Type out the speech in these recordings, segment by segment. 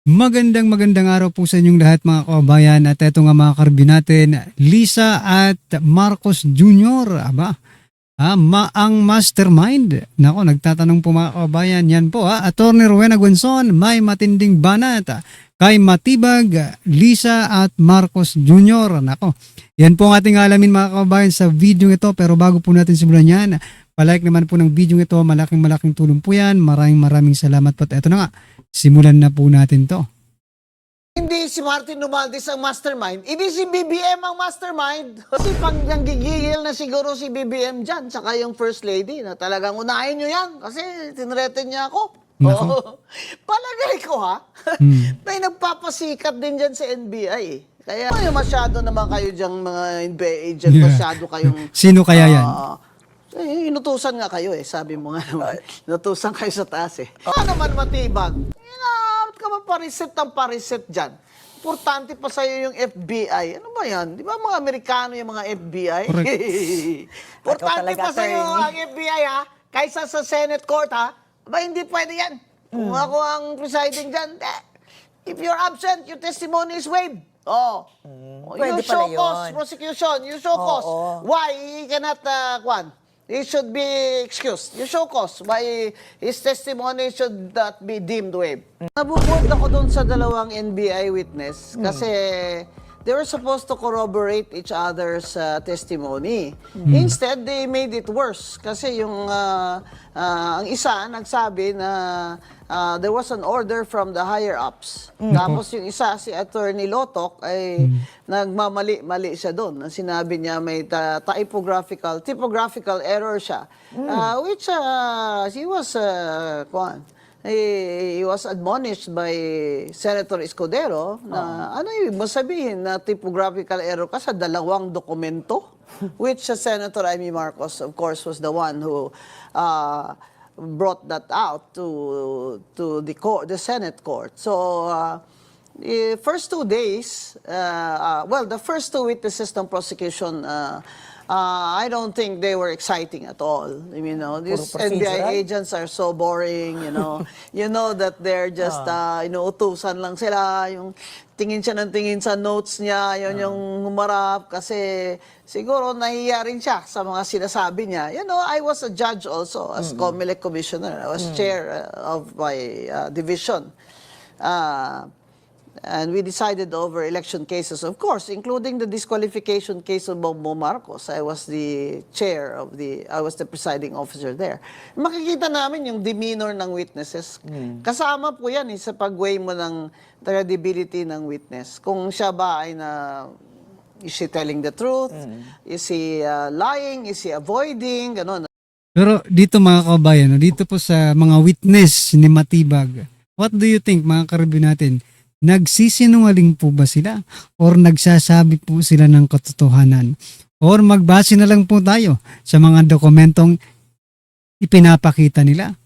Magandang araw po sa inyong lahat mga kababayan at eto nga mga karbi natin, Lisa at Marcos Jr. Ang mastermind. Nako, nagtatanong po mga kababayan, yan po Attorney Rowena Guenzon, may matinding banat kay Matibag, Lisa at Marcos Jr. Nako, yan po ang ating alamin mga kababayan sa video ito, pero bago po natin simulan yan, palike naman po ng video ito, malaking tulong po yan. Maraming salamat po at eto na nga, simulan na po natin to. Hindi si Martin Romualdez ang mastermind, hindi si BBM ang mastermind. Kasi pag nanggigigil na siguro si BBM dyan, saka yung First Lady, na talagang unahin nyo yan kasi tinreten niya ako. Oo. Palagay ko may nagpapasikat din dyan sa NBI. Kaya masyado naman kayo dyan mga NBI agent, masyado kayong... Sino kaya yan? Inutusan nga kayo sabi mo nga naman. Inutusan kayo sa taas Ano naman Matibag? Ka ba pariset dyan? Importante pa sa'yo yung FBI. Ano ba yan? Di ba mga Amerikano yung mga FBI? Importante pa sa'yo ang FBI kaysa sa Senate Court Aba, hindi pwede yan. Kung ako ang presiding dyan, if you're absent, your testimony is waived. You show cause prosecution. You show cause. Why he cannot, he should be excused. You show cause why his testimony should not be deemed waived. Nabubot ako doon sa dalawang NBI witness kasi they were supposed to corroborate each other's testimony. Instead, they made it worse kasi yung ang isa nagsabi na there was an order from the higher-ups. Tapos yung isa, si Attorney Lotok, ay nagmamali-mali siya doon. Sinabi niya may typographical error siya. Which he was admonished by Senator Escudero na ano yung masabihin na typographical error ka sa dalawang dokumento? Which Senator Amy Marcos, of course, was the one who brought that out to the Senate court. So, the first 2 days, the first 2 witnesses ng prosecution, I don't think they were exciting at all. These NBI agents are so boring, You know that they're just, inuutusan lang sila. Yung tingin siya ng tingin sa notes niya, yun yung humarap. Kasi siguro nahihiya rin siya sa mga sinasabi niya. I was a judge also as COMELEC commissioner. I was chair of my division. And we decided over election cases, of course, including the disqualification case of Bongbong Marcos. I was the presiding officer there. Makikita namin yung demeanor ng witnesses. Kasama po yan sa pag-weigh mo ng credibility ng witness. Kung siya ba ay is he telling the truth? Is he lying? Is he avoiding? Ganon. Pero dito mga kabayan, dito po sa mga witness ni Matibag, what do you think mga karbi natin? Nagsisinungaling po ba sila? Or nagsasabi po sila ng katotohanan? Or magbase na lang po tayo sa mga dokumentong ipinapakita nila?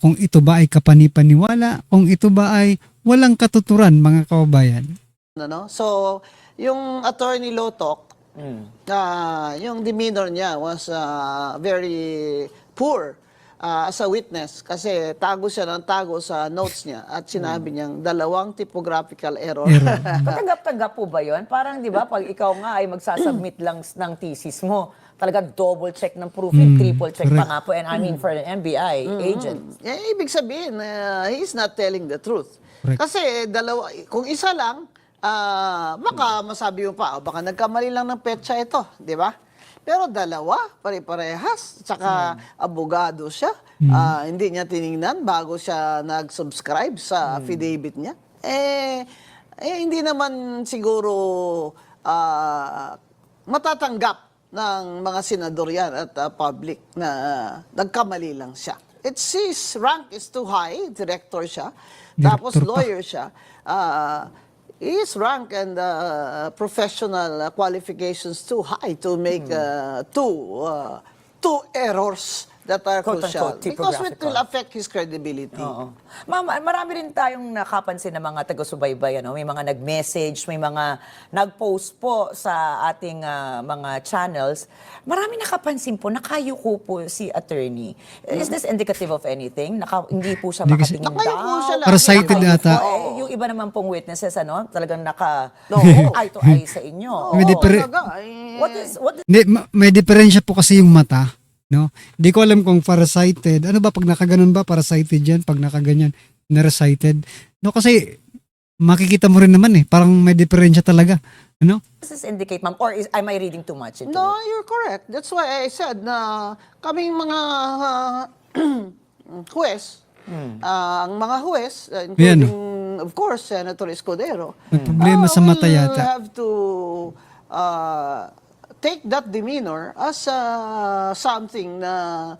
Kung ito ba ay kapanipaniwala, kung ito ba ay walang katuturan mga kababayan? So, yung Attorney Lotok, yung demeanor niya was very poor as a witness kasi tago siya ng tago sa notes niya at sinabi niyang dalawang typographical error. Tanggap-tanggap po ba yun? Parang di ba pag ikaw nga ay magsasubmit lang ng thesis mo, talagang double check ng proofing, triple check pa nga po. And I mean for an NBI agent. Ibig sabihin, he's not telling the truth. Kasi kung isa lang, baka masabi mo pa, baka nagkamali lang ng petsa ito, di ba? Pero dalawa, pare-parehas. Tsaka abogado siya. Hindi niya tiningnan bago siya nag-subscribe sa affidavit niya. Hindi naman siguro matatanggap ng mga senador yan at public na nagkamali lang siya. His rank is too high. Director siya. Tapos lawyer siya. His rank and professional qualifications too high to make two errors that are crucial because it will affect his credibility. Ma'am, marami rin tayong nakapansin ng mga taga-subaybay. May mga nag-message, may mga nag-post po sa ating mga channels. Marami nakapansin po, nakayuko po si attorney. Is this indicative of anything? Hindi po siya makatingin Nakayuko siya down? lang. Parasited ata. yung iba naman pong witnesses, ano, talagang Oo. eye to eye sa inyo. Oo, May different- talaga. What is Hindi, may diferensya po kasi yung mata. No? Hindi ko alam kung farsighted. Ano ba, pag nakaganon ba, farsighted yan? Pag nakaganyan, nearsighted. No, kasi makikita mo rin naman parang may diferensya talaga. Ano? does this indicate, ma'am? Or am I reading too much into No, it? you're correct. That's why I said na kaming mga huwes, ang mga huwes, including, of course, Senator Escudero, May problema sa mata will yata. have to take that demeanor as something na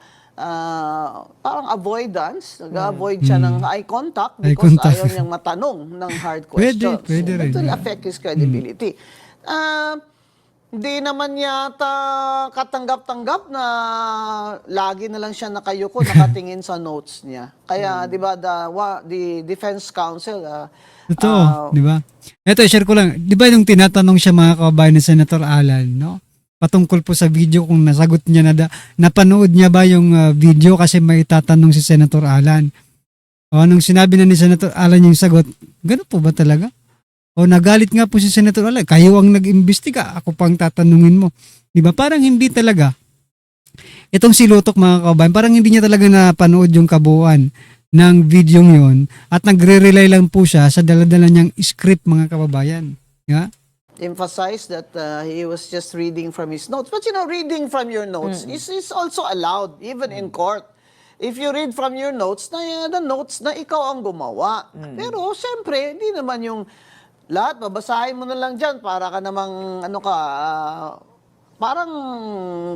parang avoidance. Nag-avoid siya ng eye contact Eye because contact. ayaw niyang matanong ng hard Pwede, questions. pwede rin. That will affect his credibility. Hindi naman yata katanggap-tanggap na lagi na lang siya nakayuko, nakatingin sa notes niya. Kaya, di ba, the defense counsel, Totoo, di ba? Ito, share ko lang. Di ba yung tinatanong siya mga kababayan ni Senator Alan, no? Patungkol po sa video kung nasagot niya napanood niya ba yung video kasi may tatanong si Senator Alan. O nung sinabi na ni Senator Alan yung sagot, gano'n po ba talaga? O nagalit nga po si Senator Alan, kayo ang nag-imbestiga, ako pang tatanungin mo. Di ba? Parang hindi talaga. Itong si Lutok mga kababayan, parang hindi niya talaga napanood yung kabuuan ng video yon at nagre-rely lang po siya sa daladala niyang script mga kababayan. Yeah? emphasize that he was just reading from his notes. But you know, reading from your notes is also allowed, even in court. If you read from your notes, na the notes na ikaw ang gumawa. Pero siyempre, hindi naman yung lahat, babasahin mo na lang dyan para ka namang, ano ka, parang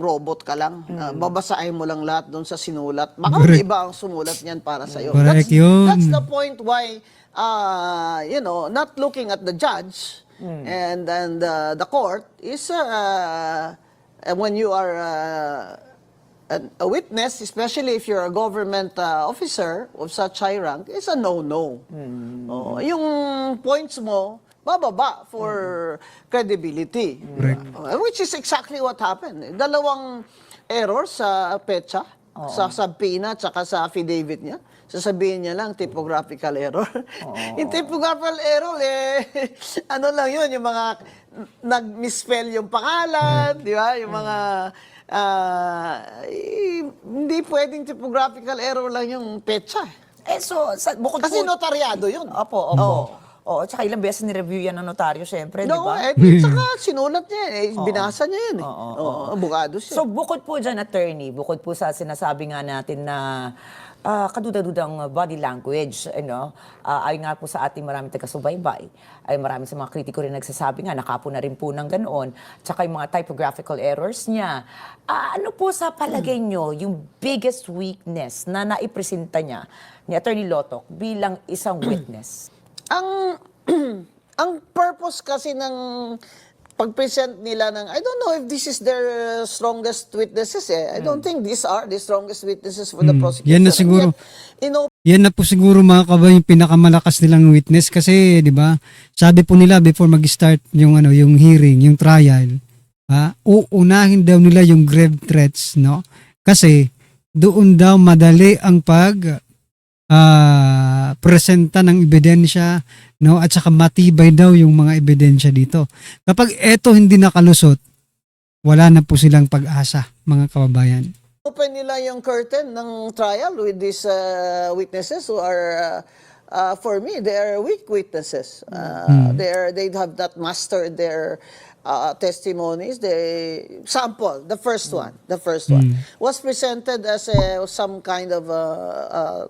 robot ka lang. Babasahin mo lang lahat doon sa sinulat. Baka Correct. iba ang sumulat niyan para sa'yo. Correct yun. That's the point why, you know, not looking at the judge and the court is when you are a witness, especially if you're a government officer of such high rank, is a no-no. Oh, yung points mo, bababa for credibility. Correct. Which is exactly what happened. Dalawang error sa petsa, sa subpoena, tsaka sa affidavit niya. Sasabihin niya lang, typographical error. Yung typographical error, ano lang yun, yung mga nag-misspell yung pangalan, di ba? Yung mga, hindi pwedeng typographical error lang yung petsa. Bukod Kasi po, notaryado yun. Opo. Oo, tsaka ilang beses ni-review yan ng notaryo, syempre, di No, ba? saka sinulat niya, binasa niya yun. Abogado siya. So, bukod po dyan, attorney, bukod po sa sinasabi nga natin na kaduda-dudang body language, ay nga po sa ating maraming taga-subaybay, ay marami sa mga kritiko rin nagsasabi nga, nakapo na rin po ng ganoon, tsaka yung mga typographical errors niya. Ano po sa palagay nyo yung biggest weakness na naipresenta niya ni Attorney Lotok bilang isang witness? Ang purpose kasi ng pag-present nila ng, I don't know if this is their strongest witnesses I don't think these are the strongest witnesses for the prosecution. Yan na siguro. And yet, Yan na po siguro mga kababayan yung pinakamalakas nilang witness kasi 'di ba? Sabi po nila before mag-start yung yung hearing, yung trial, uunahin daw nila yung grave threats, no? Kasi doon daw madali ang presenta ng ebidensya, no? At saka matibay daw yung mga ebidensya dito. Kapag eto hindi nakalusot, wala na po silang pag-asa, mga kababayan. open nila yung curtain ng trial with these witnesses who are, for me, they are weak witnesses. They have not mastered their testimonies. The first one was presented as some kind of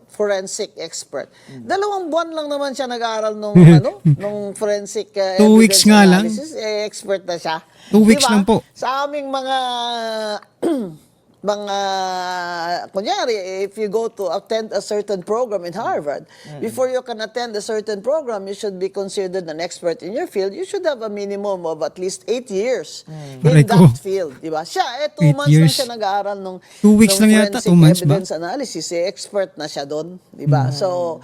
forensic expert. 2 buwan lang naman siya nag-aaral nung forensic 2 weeks evidence nga lang. analysis. Expert na siya. 2 weeks Diba? lang po. Sa aming mga kunyari, if you go to attend a certain program in Harvard, before you can attend a certain program, you should be considered an expert in your field. You should have a minimum of at least 8 years in Aray that ko. field. Diba? Siya, 8 2 months years. lang siya nag-aaral 2 weeks lang yata, 2 months ba? evidence analysis. Expert na siya doon. Diba? So,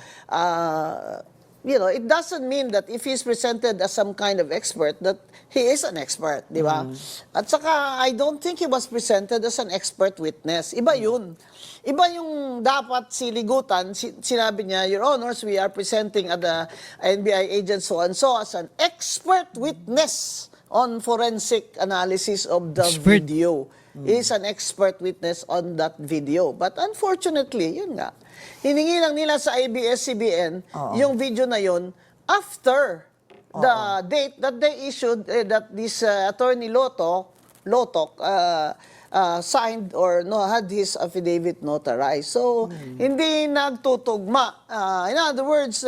it doesn't mean that if he's presented as some kind of expert, that he is an expert, di ba? At saka, I don't think he was presented as an expert witness. Iba yun. Iba yung dapat siligutan, sinabi niya, Your Honors, we are presenting at the NBI agent so-and-so as an expert witness on forensic analysis of the Expert. video. He is an expert witness on that video. But unfortunately, yun nga, hiningi lang nila sa ABS-CBN yung video na yun after the date that they issued, that this attorney Lotok signed or had his affidavit notarized. So, hindi nagtutugma. In other words,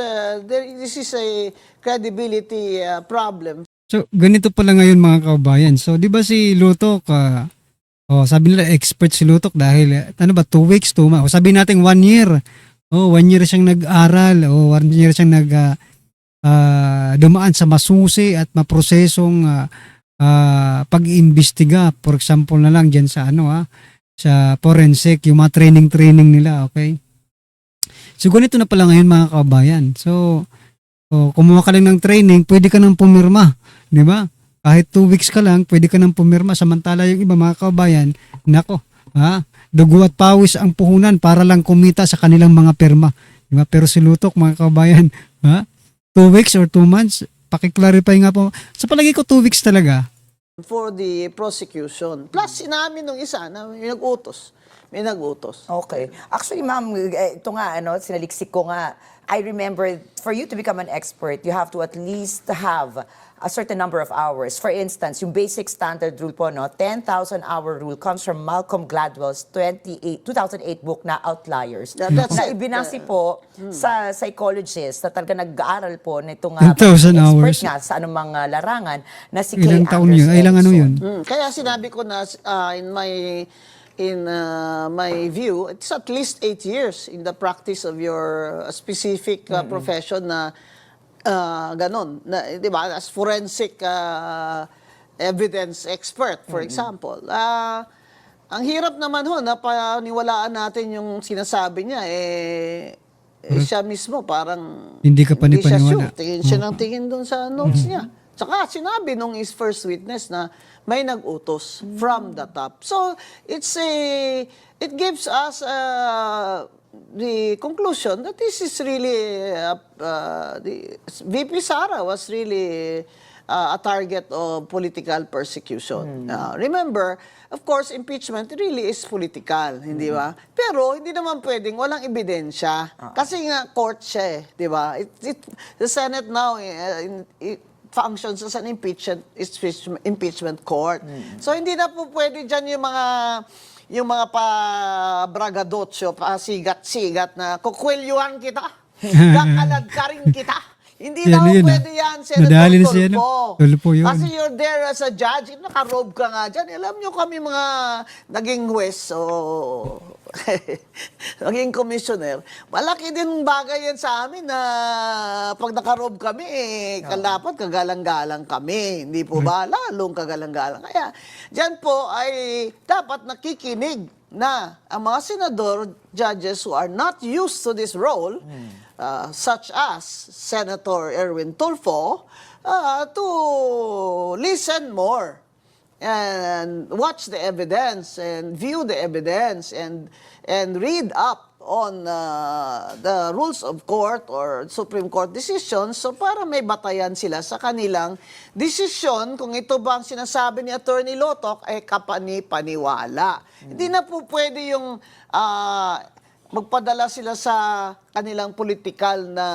this is a credibility problem. So, ganito pala ngayon mga kabayan. So, di ba si Lutok, sabi nila expert si Lutok dahil, 2 weeks, 2 months. O sabi natin 1 year. 1 year siyang nag-aral. 1 year siyang dumaan sa masusi at maprosesong pag-iimbestiga. For example na lang dyan sa sa forensic, yung mga training nila, okay? So, ganito na pala ngayon mga kabayan. So, kumuha ka lang ng training, pwede ka nang pumirma. Di ba? Kahit 2 weeks ka lang, pwede ka nang pumirma. Samantala yung iba mga kabayan, nako, dugo at pawis ang puhunan para lang kumita sa kanilang mga pirma. Di ba? Pero si Lutok mga kabayan, 2 weeks or 2 months, pakiclarify nga po. Sa palagi ko 2 weeks talaga. For the prosecution. Plus, sinabi nung isa na may nag-utos. May nag-utos. Okay. Actually, ma'am, ito nga, sinaliksik ko nga, I remember, for you to become an expert, you have to at least have a certain number of hours. For instance, yung basic standard rule po, 10,000-hour rule comes from Malcolm Gladwell's 2008 book na Outliers. That's Na it. ibinasi po sa psychologist na talaga nag-aaral po nitong 10,000 expert hours. nga sa anumang larangan na si Ilang Kay taon yun? Anderson Ilang ano Edison. yun? Kaya sinabi ko na in my view, it's at least 8 years in the practice of your specific profession na ganon. Na, di ba? As forensic evidence expert, for example. Ang hirap naman na paniwalaan natin yung sinasabi niya, siya mismo parang Hindi ka hindi siya panipaniwala. sure. Tingin siya ng tingin doon sa notes niya. Tsaka sinabi nung his first witness na may nag-utos from the top. So, it gives us the conclusion that this is really, the VP Sara was really a target of political persecution. Remember, of course, impeachment really is political, hindi ba? Pero hindi naman pwedeng walang ebidensya. Kasi nga court siya, di ba? The Senate now functions as an impeachment court. So hindi na po pwede diyan yung mga pa-bragadotso, pa-sigat-sigat na kukwelyuhan kita, kakaladkarin kita. Hindi Yan, na yun, pwede yan, Senator Nadali na siya, Tulfo. Tulfo yun. Kasi you're there as a judge, nakarobe ka nga dyan. Alam nyo kami mga naging huwes o naging commissioner. Malaki din bagay yan sa amin na pag nakarobe kami, dapat kagalang-galang kami. Hindi po ba? Lalong kagalang-galang. Kaya dyan po ay dapat nakikinig na ang mga senador, judges who are not used to this role, such as Senator Erwin Tulfo, to listen more and watch the evidence and view the evidence and read up on the rules of court or Supreme Court decisions, so para may batayan sila sa kanilang desisyon kung ito bang sinasabi ni Attorney Lotok ay kapani-paniwala. Hindi na po pwede yung magpadala sila sa kanilang political na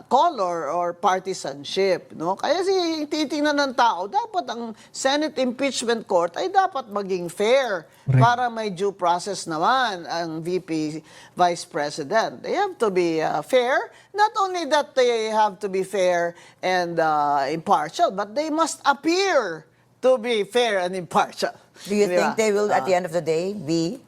color or partisanship, no? Kaya titingnan ng tao, dapat ang Senate Impeachment Court ay dapat maging fair para may due process naman ang VP Vice President. They have to be fair. Not only that they have to be fair and impartial, but they must appear to be fair and impartial. Do you Di think ba? they will, at the end of the day, be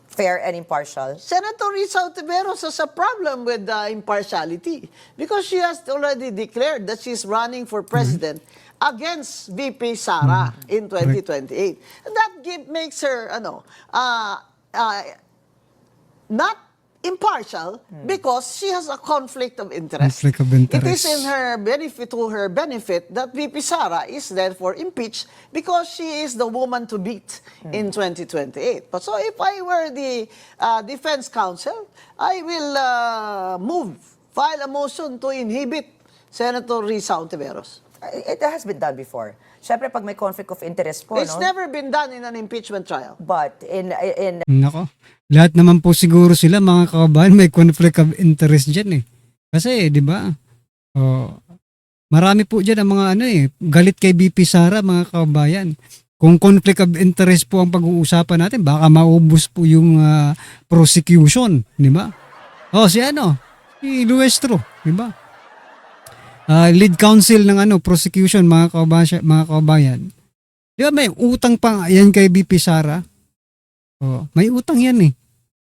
fair and impartial? Senator Risa Ontiveros has a problem with impartiality because she has already declared that she's running for president against VP Sara in 2028. And that makes her not impartial because she has a conflict of interest. Conflict of It is interest. in her benefit, to her benefit, that VP Sara is therefore impeached because she is the woman to beat in 2028. But so if I were the defense counsel, I will file a motion to inhibit Senator Risa Ontiveros. It has been done before. Siyempre, pag may conflict of interest po, It's no? never been done in an impeachment trial. But in Nako. Lahat naman po siguro sila mga kababayan may conflict of interest dyan eh. Kasi, di ba? Oh, marami po dyan ang mga galit kay BP Sara mga kababayan. Kung conflict of interest po ang pag-uusapan natin, baka maubos po yung prosecution, di ba? Oh, si Luestro, di ba? Lead counsel ng prosecution mga kababayan. Di ba may utang pa yan kay BP Sara? Oh, may utang yan eh.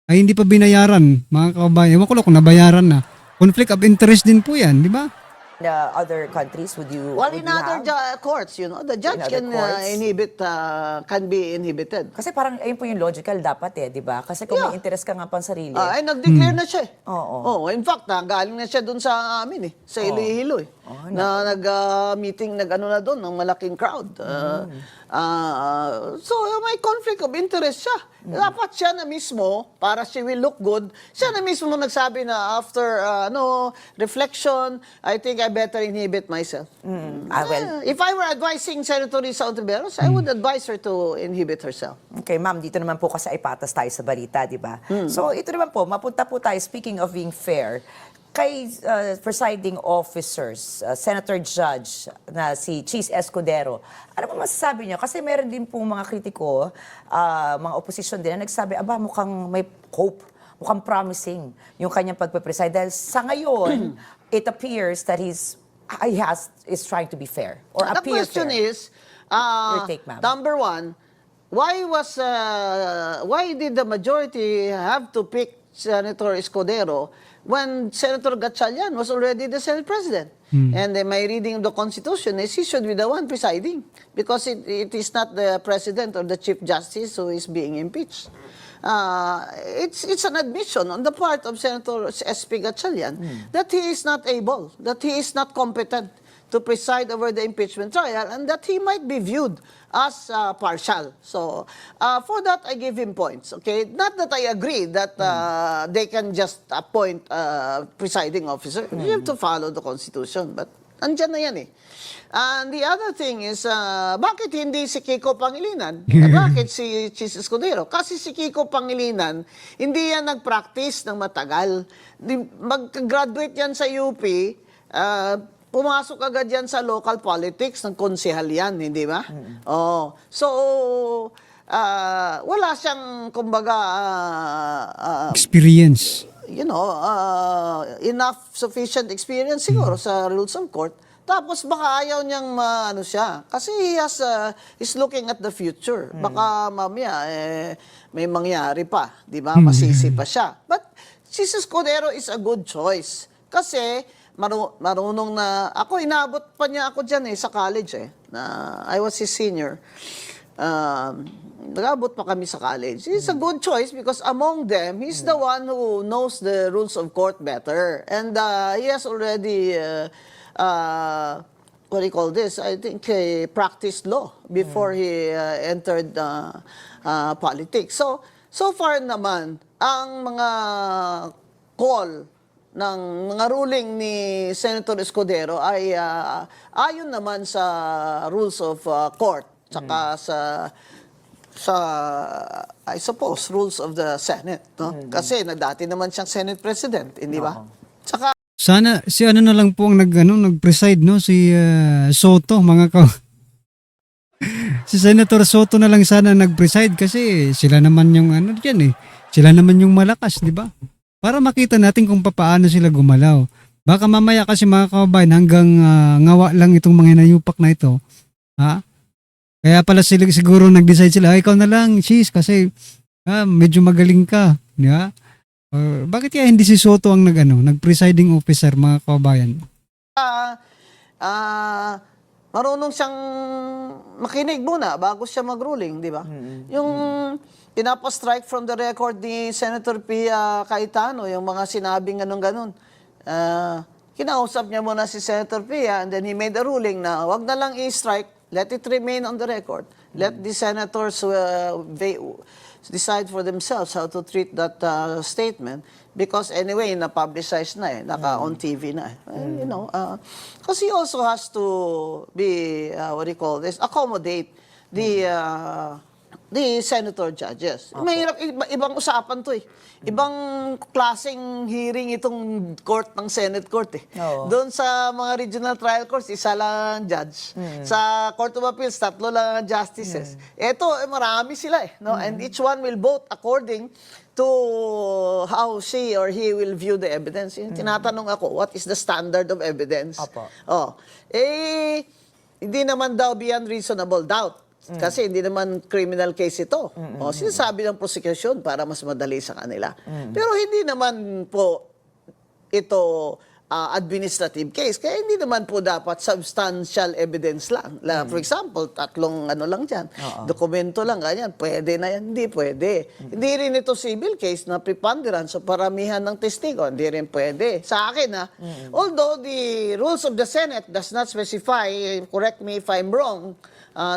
Ay hindi pa binayaran mga kababayan. Ewan ko lang kung nabayaran na. Conflict of interest din po yan, di ba? other countries, would you Well, would in you other have? courts, the judge other can courts? be inhibited. Kasi parang ayun po yung logical dapat di ba? Kasi kung may Yeah. interest ka nga pang sarili. Ay, nag-declare na siya. Oo. In fact, galing na siya dun sa amin sa Iloilo na nag-meeting, na doon, ng malaking crowd. So, may conflict of interest siya. Dapat siya na mismo, para she will look good, siya na mismo nagsabi na after reflection, I think I better inhibit myself. Well, If I were advising Senator Risa Ontiveros, I would advise her to inhibit herself. okay, ma'am, dito naman po kasi ay patas tayo sa balita, di ba? So, ito naman po, mapunta po tayo, speaking of being fair, kay presiding officers, Senator Judge na si Cheese Escudero, ano po masasabi niyo? Kasi meron din po mga kritiko, mga opposition din na nagsabi, aba, mukhang may hope, mukhang promising yung kanyang pagpe-preside. Dahil sa ngayon, it appears that is trying to be fair or The appear question fair. is, Your take, ma'am. number one, why did the majority have to pick Senator Escudero when Senator Gatchalian was already the Senate President? And my reading of the Constitution is he should be the one presiding because it is not the President or the Chief Justice who is being impeached. It's an admission on the part of Senator S.P. Gatchalian that he is not able, that he is not competent to preside over the impeachment trial, and that he might be viewed as partial. So, for that, I give him points. Okay, not that I agree that they can just appoint presiding officer. You have to follow the Constitution, but andyan na yan eh. And the other thing is, bakit hindi si Kiko Pangilinan? Bakit si Cheese Escudero? Kasi si Kiko Pangilinan, hindi yan nag-practice ng matagal. Mag-graduate yan sa UP, pumasok agad yan sa local politics, ng konsehal yan, hindi ba? So, wala siyang, kumbaga, Experience. enough sufficient experience siguro sa rules of court. Tapos baka ayaw niyang siya. Kasi he's looking at the future. Baka mamaya, may mangyari pa. Di ba? Masisi pa siya. But si Escudero is a good choice. Kasi marunong na, inabot pa niya ako dyan sa college na I was his senior. Nag-abot pa kami sa college. He's a good choice because among them, he's the one who knows the rules of court better. And he has already, what do you call this? I think he practiced law before he entered politics. So far naman, ang mga call ng mga ruling ni Senator Escudero ay ayon naman sa rules of court, tsaka sa I suppose rules of the Senate, no? Kasi dati naman siyang Senate President, hindi ba? Tsaka Sana si na lang po ang nag-preside, no, si Soto si Senator Soto na lang sana nag-preside kasi sila naman yung diyan sila naman yung malakas, di ba? Para makita natin kung paano sila gumalaw. Baka mamaya kasi mga kababayan hanggang ngawa lang itong mga hinayupak na ito. Ha? Kaya pala sila siguro nag-decide sila, ikaw na lang, Cheese, kasi medyo magaling ka. Di ba? Bakit kaya hindi si Soto ang nag-presiding officer, mga kababayan? marunong siyang makinig muna bago siya mag-ruling, di ba? Yung pinapa-strike from the record ni Senator Pia Cayetano, yung mga sinabing ganun-ganun. Kinausap niya muna si Senator Pia and then he made a ruling na wag na lang i-strike, let it remain on the record. Let the senators decide for themselves how to treat that statement because anyway, na-publicize na naka-on TV na you know, because he also has to be, what do you call this, accommodate the senator judges. Mahirap, ibang usapan to eh. Ibang klaseng hearing itong court ng Senate Court eh. Oo. Doon sa mga regional trial courts, isa lang ang judge. Sa Court of Appeals, 3 lang ang justices. Ito, marami sila eh. No? And each one will vote according to how she or he will view the evidence. Yung tinatanong ako, what is the standard of evidence? Opo. Hindi naman daw beyond reasonable doubt. Kasi hindi naman criminal case ito. Sinasabi ng prosecution para mas madali sa kanila. Pero hindi naman po ito administrative case. Kaya hindi naman po dapat substantial evidence lang. For example, 3 ano lang dyan. Dokumento lang, ganyan. Pwede na yan. Hindi pwede. Hindi rin ito civil case na preponderance o paramihan ng testigo. Hindi rin pwede. Sa akin, although the rules of the Senate does not specify, correct me if I'm wrong,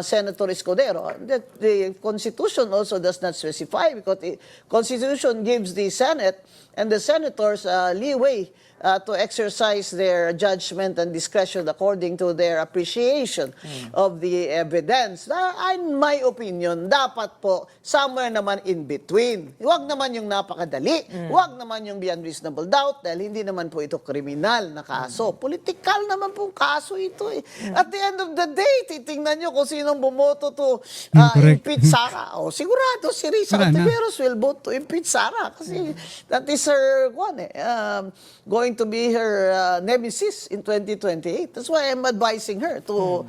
Senator Escudero, that the Constitution also does not specify because the Constitution gives the Senate and the senators leeway to exercise their judgment and discretion according to their appreciation of the evidence. In my opinion, dapat po somewhere naman in between. Huwag naman yung napakadali. Huwag naman yung beyond reasonable doubt dahil hindi naman po ito kriminal na kaso. Political naman pong kaso ito eh. At the end of the day, titingnan nyo kung sinong bumoto to Correct. impeach Sara. Sigurado si Risa Wala na. Ontiveros will vote to impeach Sara kasi that is her going to be her nemesis in 2028. That's why I'm advising her to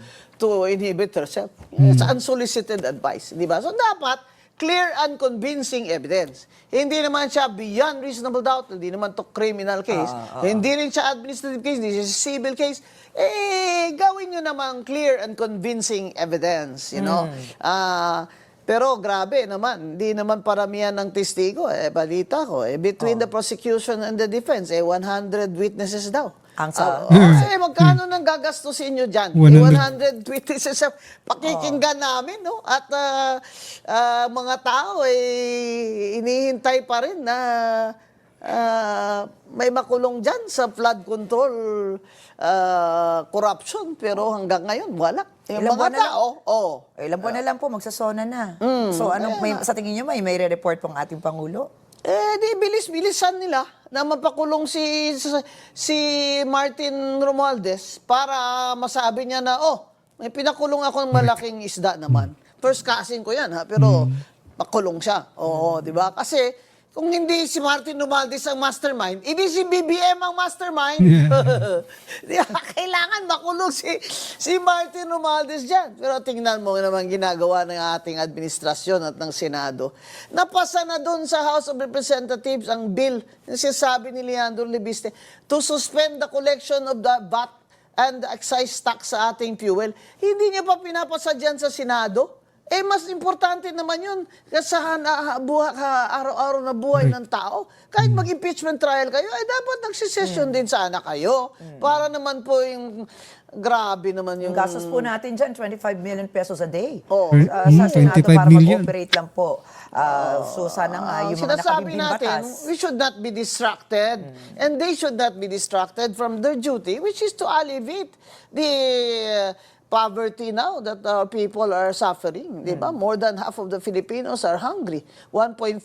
inhibit herself. It's unsolicited advice, di ba? So dapat clear and convincing evidence. Hindi naman siya beyond reasonable doubt, hindi naman to criminal case, hindi rin siya administrative case, hindi siya civil case. Gawin nyo naman clear and convincing evidence, you know? Pero grabe naman, hindi naman paramihan ng testigo. Balita ko, between the prosecution and the defense, 100 witnesses daw. Ang sa... Kasi magkano nang gagastusin nyo dyan? 100 witnesses pakikinggan namin, no? At mga tao, inihintay pa rin na may makulong dyan sa flood control corruption. Pero hanggang ngayon, wala. Yung Ilang buwan mga na tao, Ilang buwan na lang po, magsasona na. So, sa tingin nyo, may re-report pong ating Pangulo? di bilis-bilisan nila na mapakulong si Martin Romualdez para masabi niya na, may pinakulong ako ng malaking isda naman. First cousin ko yan, pero pakulong siya. Oo, di ba? Kasi kung hindi si Martin Romualdez ang mastermind, hindi si BBM ang mastermind. Di ba? Kailangan makulong si Martin Romualdez dyan. Pero tingnan mo naman ginagawa ng ating administrasyon at ng Senado. Napasa na doon sa House of Representatives ang bill na sinasabi ni Leandro Lebiste to suspend the collection of the VAT and the excise tax sa ating fuel. Hindi niya pa pinapasa dyan sa Senado. Mas importante naman yun sa araw-araw na buhay ng tao. Kahit mag-impeachment trial kayo, dapat nagsisession din sana kayo. Para naman po yung grabe naman yung... Yung gastos po natin dyan, 25 million pesos a day. Oo. Sa Senado 25 para million. mag-operate lang po. So sana nga yung mga sinasabi nakabimbing natin, batas. we should not be distracted and they should not be distracted from their duty, which is to alleviate the poverty now that our people are suffering, di ba? More than half of the Filipinos are hungry. 1.5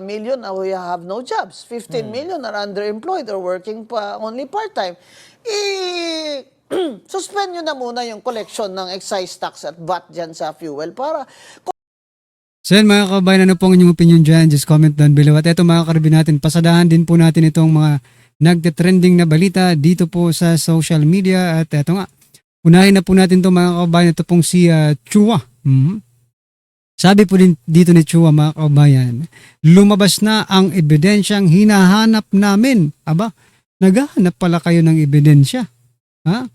million we have no jobs. 15 million are underemployed or working only part-time. Suspend nyo na muna yung collection ng excise tax at VAT dyan sa fuel para... So yan mga kabayan, ano pong inyong opinion dyan? Just comment down below. At eto mga karbi natin, pasadahan din po natin itong mga nagte-trending na balita dito po sa social media. At eto nga, unahin na po natin itong mga kabayan. Ito pong si Chua. Sabi po din dito ni Chua mga kabayan, lumabas na ang ebidensyang hinahanap namin. Aba, naghahanap pala kayo ng ebidensya. Ha?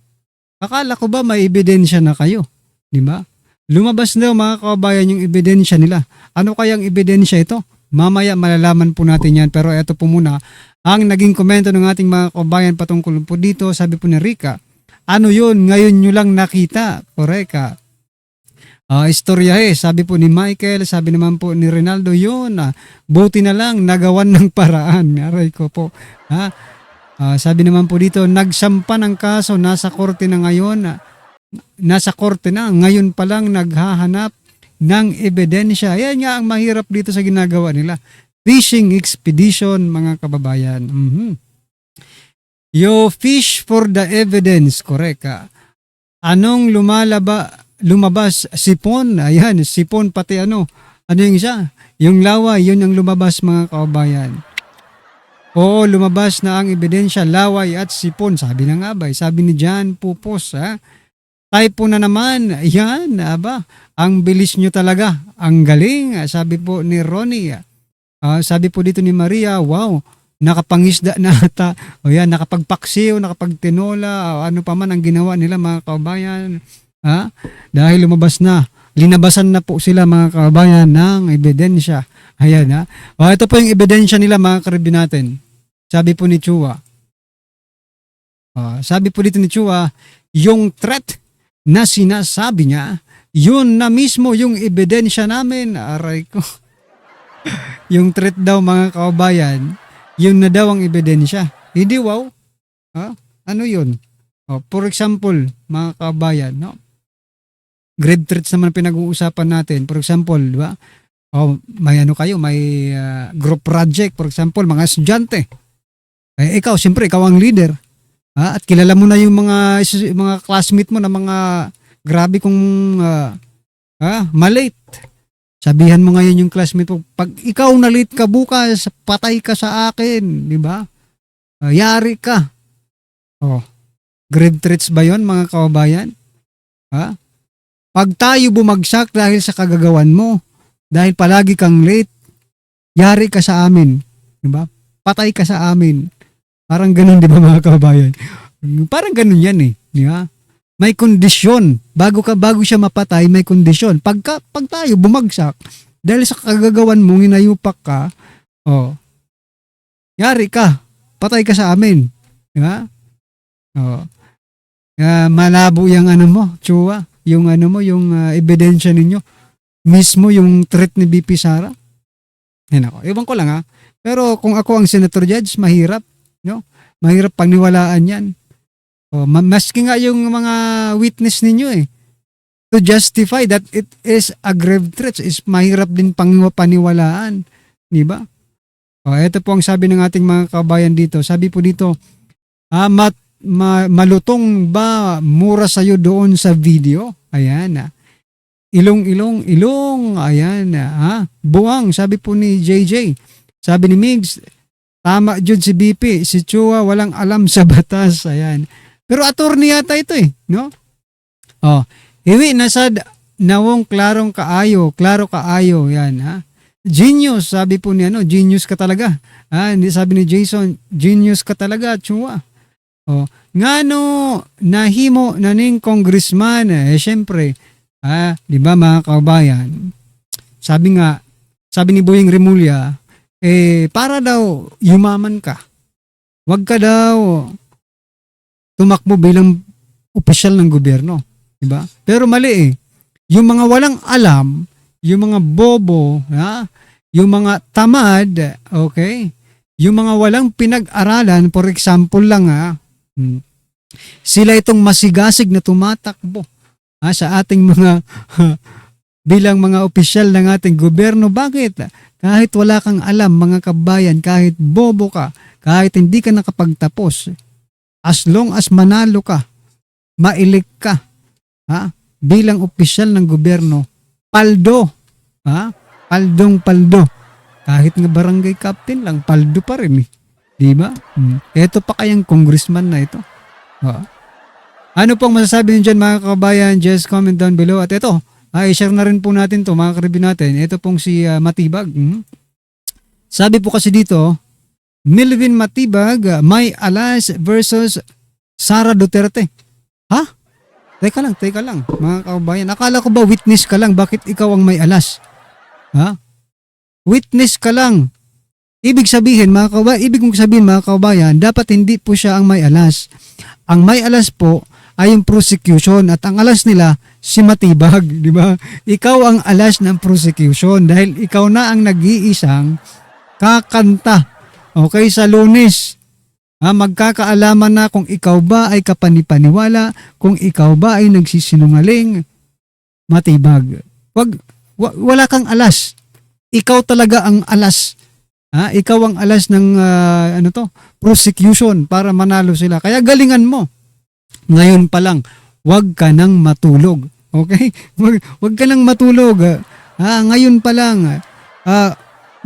Akala ko ba may ebidensya na kayo? Di ba? Lumabas daw mga kababayan yung ebidensya nila. Ano kayang ebidensya ito? Mamaya malalaman po natin yan. Pero ito po muna, ang naging komento ng ating mga kababayan patungkol po dito, sabi po ni Rica, ano yun? Ngayon nyo lang nakita. Koreka. Istorya sabi po ni Michael, sabi naman po ni Rinaldo, yun, buti na lang nagawan ng paraan. Aray ko po. Sabi naman po dito, nagsampa ng kaso, nasa korte na ngayon, nasa korte na, ngayon pa lang naghahanap ng ebidensya. Ayan nga ang mahirap dito sa ginagawa nila. Fishing expedition, mga kababayan. You fish for the evidence, correct. Anong lumabas? Sipon. Ayan, sipon pati ano yung isa? Yung laway, yun ang lumabas mga kababayan. Oo, lumabas na ang ebidensya, laway at sipon. Sabi na nga ba, sabi ni John Pupos, typo na naman, yan, ang bilis nyo talaga, ang galing, sabi po ni Ronnie. Sabi po dito ni Maria, wow, nakapangisda na ata, o yan, nakapagpaksiw, nakapagtinola, ano pa man ang ginawa nila mga kababayan. Dahil lumabas na, linabasan na po sila mga kababayan ng ebidensya. Ayan ito po yung ebidensya nila mga karibin natin. Sabi po ni Chua. Sabi po dito ni Chua, yung threat na sinasabi niya, yun na mismo yung ebidensya namin. Aray ko. Yung threat daw mga kababayan, yun na daw ang ebidensya. Hindi wow. Ano yun? For example, mga kababayan, no? Grave threats naman pinag-uusapan natin. For example, di ba? May may group project, for example, mga estudyante. Ikaw, siyempre, ikaw ang leader. At kilala mo na yung mga classmate mo na mga grabe kong malate. Sabihan mo ngayon yung classmate mo, pag ikaw na late ka bukas, patay ka sa akin, di ba? Yari ka. Grave threats ba yon mga kababayan? Pag tayo bumagsak dahil sa kagagawan mo, dahil palagi kang late, yari ka sa amin. Diba? Patay ka sa amin. Parang ganun, di ba mga kababayan? Parang ganun yan Di ba? May kondisyon. Bago siya mapatay, may kondisyon. Pag tayo bumagsak, dahil sa kagagawan mo, hinayupak ka, yari ka. Patay ka sa amin. Di ba? Malabo yung Chua. Yung ebidensya ninyo. Mismo yung threat ni BP Sara. Ewan ko lang Pero kung ako ang Senator Judge, mahirap. No? Mahirap paniwalaan yan. Maski nga yung mga witness ninyo to justify that it is a grave threat is mahirap din paniwalaan. Di ba? Ito po ang sabi ng ating mga kabayan dito. Sabi po dito, malutong ba mura sa'yo doon sa video? Ayan Ilong. Ayan buwang, sabi po ni JJ. Sabi ni Migs, tama jud si BP. Si Chua walang alam sa batas. Ayan. Pero attorney yata ito no? Iwi nasad nawong klaro kaayo. Yan Genius, sabi po ni genius ka talaga. Sabi ni Jason, genius ka talaga, Chua. Ngano nahimo naning congressman syempre di ba mga kababayan, sabi ni Boying Remulla para daw yumaman ka, wag ka daw tumakbo bilang opisyal ng gobyerno, di ba? Pero mali yung mga walang alam, yung mga bobo, yung mga tamad, okay, yung mga walang pinag-aralan, for example lang sila itong masigasig na tumatakbo sa ating mga bilang mga opisyal ng ating gobyerno. Bakit? Kahit wala kang alam mga kabayan, kahit bobo ka, kahit hindi ka nakapagtapos, as long as manalo ka, mailik ka bilang opisyal ng gobyerno, paldo, paldong-paldo. Kahit nga barangay captain lang, paldo pa rin di ba? Ito pa kayang congressman na ito. Ano pong masasabi niyo dyan mga kabayan? Just comment down below. At ito, i-share na rin po natin to mga karibin natin. Ito pong si Matibag. Sabi po kasi dito, Melvin Matibag, may alas versus Sara Duterte. Teka lang, mga kababayan. Akala ko ba witness ka lang? Bakit ikaw ang may alas? Ha? Witness ka lang. Ibig kong sabihin mga kababayan, dapat hindi po siya ang may alas. Ang may alas po ay yung prosecution at ang alas nila si Matibag, di ba? Ikaw ang alas ng prosecution dahil ikaw na ang nag-iisang kakanta. Okay, sa Lunes. Magkakaalaman na kung ikaw ba ay kapanipaniwala, kung ikaw ba ay nagsisinungaling. Matibag. Wala kang alas. Ikaw talaga ang alas. Ikaw ang alas ng prosecution para manalo sila. Kaya galingan mo. Ngayon pa lang, wag ka nang matulog. Okay? Wag ka nang matulog. Ngayon pa lang,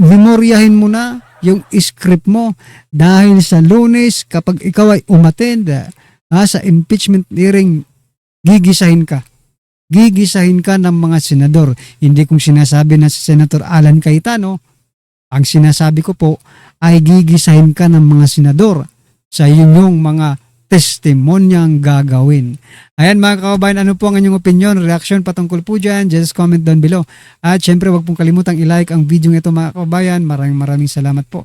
memoryahin mo na yung script mo dahil sa Lunes kapag ikaw ay umattend sa impeachment hearing, gigisahin ka. Gigisahin ka ng mga senador. Hindi kong sinasabi na si Senator Alan Cayetano. Ang sinasabi ko po ay gigisahin ka ng mga senador sa inyong mga testimonyang gagawin. Ayan mga kababayan, ano po ang inyong opinion, reaction patungkol po dyan? Just comment down below. At syempre, wag pong kalimutang i-like ang video ito mga kababayan. Maraming salamat po.